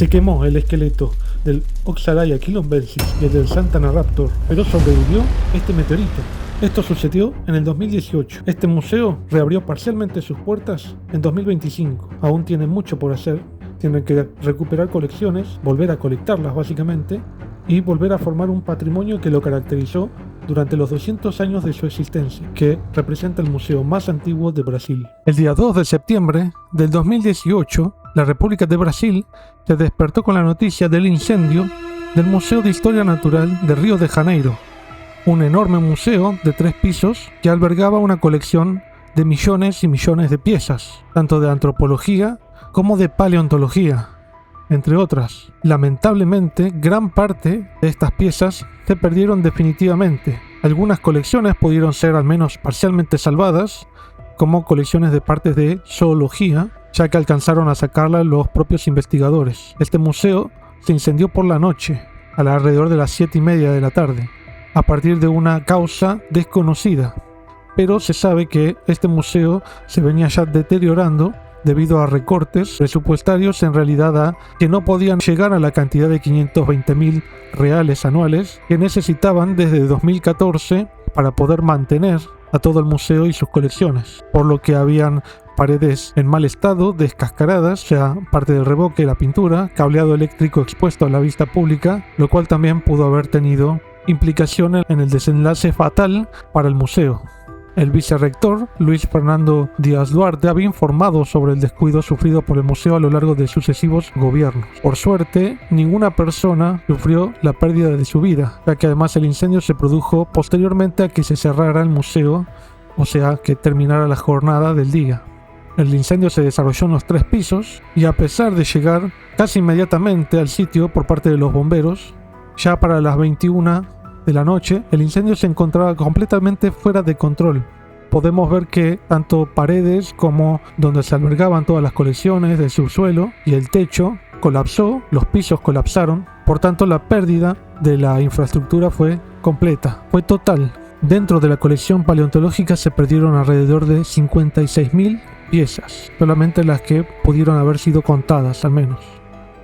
Se quemó el esqueleto del Oxalaya quilombensis y el del Santana Raptor, pero sobrevivió este meteorito. Esto sucedió en el 2018. Este museo reabrió parcialmente sus puertas en 2025. Aún tiene mucho por hacer. Tienen que recuperar colecciones, volver a colectarlas básicamente, y volver a formar un patrimonio que lo caracterizó durante los 200 años de su existencia, que representa el museo más antiguo de Brasil. El día 2 de septiembre del 2018, la República de Brasil se despertó con la noticia del incendio del Museo de Historia Natural de Río de Janeiro, un enorme museo de 3 pisos que albergaba una colección de millones y millones de piezas, tanto de antropología como de paleontología, entre otras. Lamentablemente, gran parte de estas piezas se perdieron definitivamente. Algunas colecciones pudieron ser al menos parcialmente salvadas, como colecciones de partes de zoología, ya que alcanzaron a sacarlas los propios investigadores. Este museo se incendió por la noche, alrededor de las 7:30 de la tarde, a partir de una causa desconocida. Pero se sabe que este museo se venía ya deteriorando debido a recortes presupuestarios, en realidad a que no podían llegar a la cantidad de 520.000 reales anuales que necesitaban desde 2014 para poder mantener a todo el museo y sus colecciones, por lo que habían paredes en mal estado, descascaradas, o sea, parte del revoque, la pintura, cableado eléctrico expuesto a la vista pública, lo cual también pudo haber tenido implicaciones en el desenlace fatal para el museo. El vicerrector, Luis Fernando Díaz Duarte, había informado sobre el descuido sufrido por el museo a lo largo de sucesivos gobiernos. Por suerte, ninguna persona sufrió la pérdida de su vida, ya que además el incendio se produjo posteriormente a que se cerrara el museo, o sea, que terminara la jornada del día. El incendio se desarrolló en los 3 pisos y a pesar de llegar casi inmediatamente al sitio por parte de los bomberos, ya para las 21 de la noche, el incendio se encontraba completamente fuera de control. Podemos ver que tanto paredes como donde se albergaban todas las colecciones del subsuelo y el techo colapsó, los pisos colapsaron, por tanto la pérdida de la infraestructura fue completa, fue total. Dentro de la colección paleontológica se perdieron alrededor de 56.000 piezas, solamente las que pudieron haber sido contadas al menos.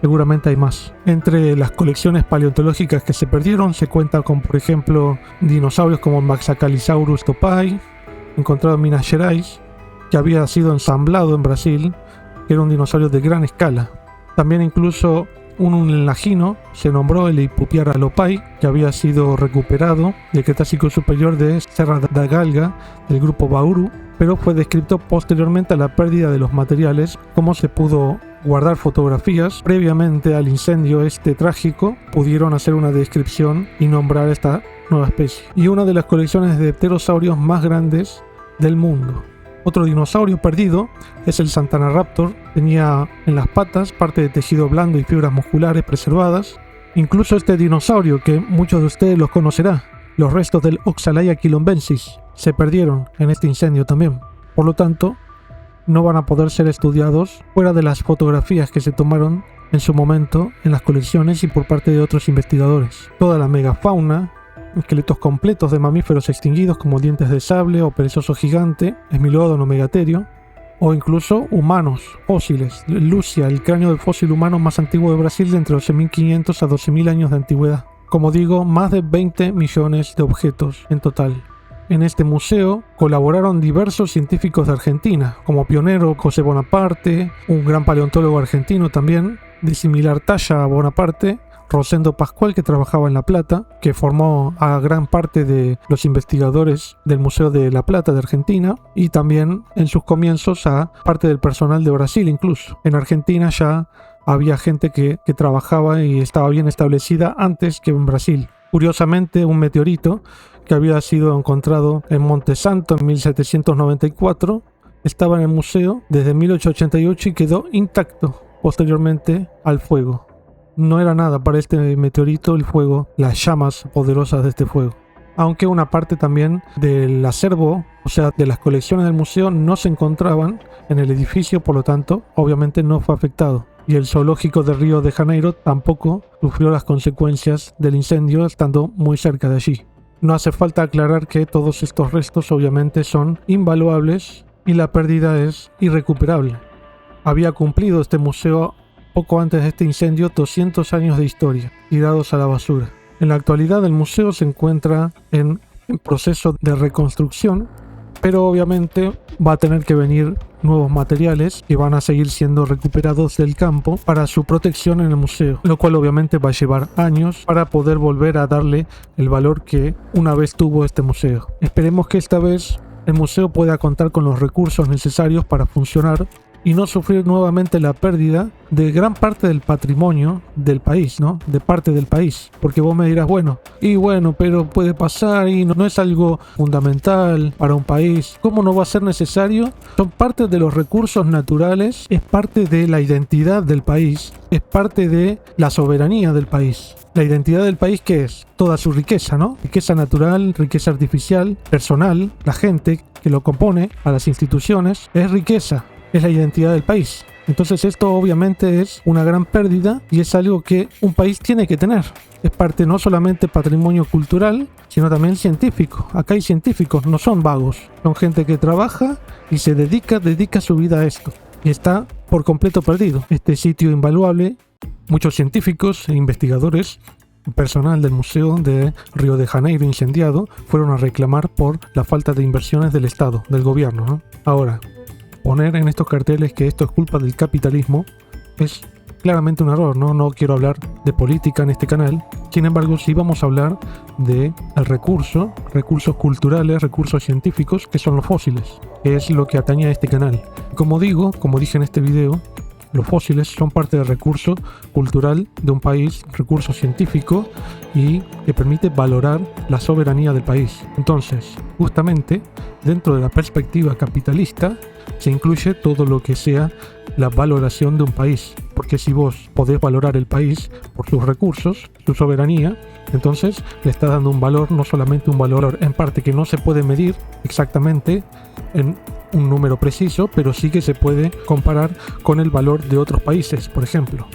Seguramente hay más. Entre las colecciones paleontológicas que se perdieron se cuenta con, por ejemplo, dinosaurios como Maxacalisaurus topai, encontrado en Minas Gerais, que había sido ensamblado en Brasil, que era un dinosaurio de gran escala. También incluso un enlagino se nombró el Ipupiara lopai, que había sido recuperado del Cretácico superior de Serra da Galga, del grupo Bauru, pero fue descrito posteriormente a la pérdida de los materiales. Como se pudo guardar fotografías previamente al incendio trágico, pudieron hacer una descripción y nombrar esta nueva especie. Y una de las colecciones de pterosaurios más grandes del mundo. Otro dinosaurio perdido es el Santana Raptor. Tenía en las patas parte de tejido blando y fibras musculares preservadas. Incluso este dinosaurio, que muchos de ustedes los conocerán, los restos del Oxalaya quilombensis, se perdieron en este incendio también. Por lo tanto, no van a poder ser estudiados fuera de las fotografías que se tomaron en su momento en las colecciones y por parte de otros investigadores. Toda la megafauna, esqueletos completos de mamíferos extinguidos como dientes de sable o perezoso gigante, Smilodon o Megaterio, o incluso humanos, fósiles. Lucia, el cráneo del fósil humano más antiguo de Brasil, de entre 11.500 a 12.000 años de antigüedad. Como digo, más de 20 millones de objetos en total. En este museo colaboraron diversos científicos de Argentina, como pionero José Bonaparte, un gran paleontólogo argentino también, de similar talla a Bonaparte, Rosendo Pascual, que trabajaba en La Plata, que formó a gran parte de los investigadores del Museo de La Plata de Argentina, y también en sus comienzos a parte del personal de Brasil incluso. En Argentina ya había gente que trabajaba y estaba bien establecida antes que en Brasil. Curiosamente, un meteorito que había sido encontrado en Monte Santo en 1794 estaba en el museo desde 1888 y quedó intacto posteriormente al fuego. No era nada para este meteorito el fuego, las llamas poderosas de este fuego. Aunque una parte también del acervo, o sea, de las colecciones del museo, no se encontraban en el edificio, por lo tanto, obviamente no fue afectado. Y el zoológico de Río de Janeiro tampoco sufrió las consecuencias del incendio, estando muy cerca de allí. No hace falta aclarar que todos estos restos obviamente son invaluables y la pérdida es irrecuperable. Había cumplido este museo poco antes de este incendio 200 años de historia tirados a la basura. En la actualidad el museo se encuentra en proceso de reconstrucción, pero obviamente va a tener que venir nuevos materiales que van a seguir siendo recuperados del campo para su protección en el museo, lo cual obviamente va a llevar años para poder volver a darle el valor que una vez tuvo este museo. Esperemos que esta vez el museo pueda contar con los recursos necesarios para funcionar y no sufrir nuevamente la pérdida de gran parte del patrimonio del país, ¿no? De parte del país. Porque vos me dirás, bueno, pero puede pasar y no es algo fundamental para un país. ¿Cómo no va a ser necesario? Son parte de los recursos naturales, es parte de la identidad del país, es parte de la soberanía del país. La identidad del país, ¿qué es? Toda su riqueza, ¿no? Riqueza natural, riqueza artificial, personal, la gente que lo compone, a las instituciones, es riqueza. Es la identidad del país. Entonces esto obviamente es una gran pérdida y es algo que un país tiene que tener. Es parte no solamente patrimonio cultural, sino también científico. Acá hay científicos, no son vagos. Son gente que trabaja y se dedica su vida a esto. Y está por completo perdido. Este sitio invaluable, muchos científicos e investigadores, personal del Museo de Río de Janeiro incendiado, fueron a reclamar por la falta de inversiones del Estado, del gobierno, ¿no? Ahora, poner en estos carteles que esto es culpa del capitalismo es claramente un error, ¿no? No quiero hablar de política en este canal, sin embargo sí vamos a hablar de el recursos culturales, recursos científicos que son los fósiles, que es lo que atañe a este canal. Como dije en este video, los fósiles son parte del recurso cultural de un país, recurso científico y que permite valorar la soberanía del país. Entonces, justamente dentro de la perspectiva capitalista se incluye todo lo que sea la valoración de un país, porque si vos podés valorar el país por sus recursos, su soberanía, entonces le estás dando un valor, no solamente un valor en parte que no se puede medir exactamente en un número preciso, pero sí que se puede comparar con el valor de otros países, por ejemplo.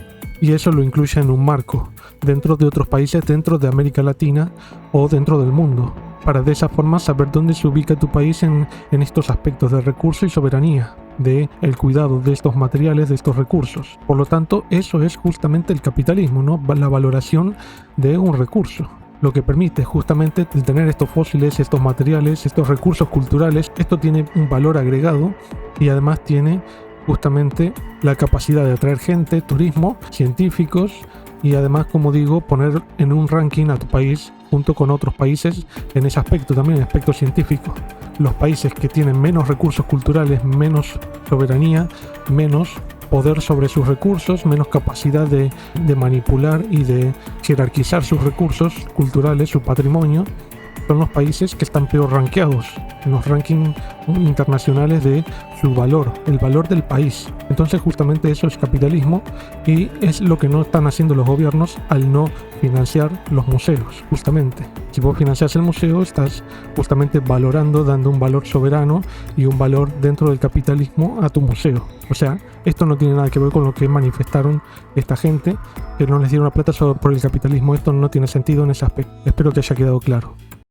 Y eso lo incluye en un marco, dentro de otros países, dentro de América Latina o dentro del mundo, para de esa forma saber dónde se ubica tu país en estos aspectos de recurso y soberanía, de el cuidado de estos materiales, de estos recursos. Por lo tanto, eso es justamente el capitalismo, ¿no? La valoración de un recurso. Lo que permite justamente tener estos fósiles, estos materiales, estos recursos culturales. Esto tiene un valor agregado y además tiene justamente la capacidad de atraer gente, turismo, científicos y además, como digo, poner en un ranking a tu país junto con otros países en ese aspecto también, en aspecto científico. Los países que tienen menos recursos culturales, menos soberanía, menos poder sobre sus recursos, menos capacidad de manipular y de jerarquizar sus recursos culturales, su patrimonio, son los países que están peor rankeados en los rankings internacionales de su valor, el valor del país. Entonces justamente eso es capitalismo y es lo que no están haciendo los gobiernos al no financiar los museos. Justamente, si vos financias el museo, estás justamente valorando, dando un valor soberano y un valor dentro del capitalismo a tu museo. O sea, esto no tiene nada que ver con lo que manifestaron esta gente, que no les dieron la plata solo por el capitalismo. Esto no tiene sentido en ese aspecto. Espero que haya quedado claro.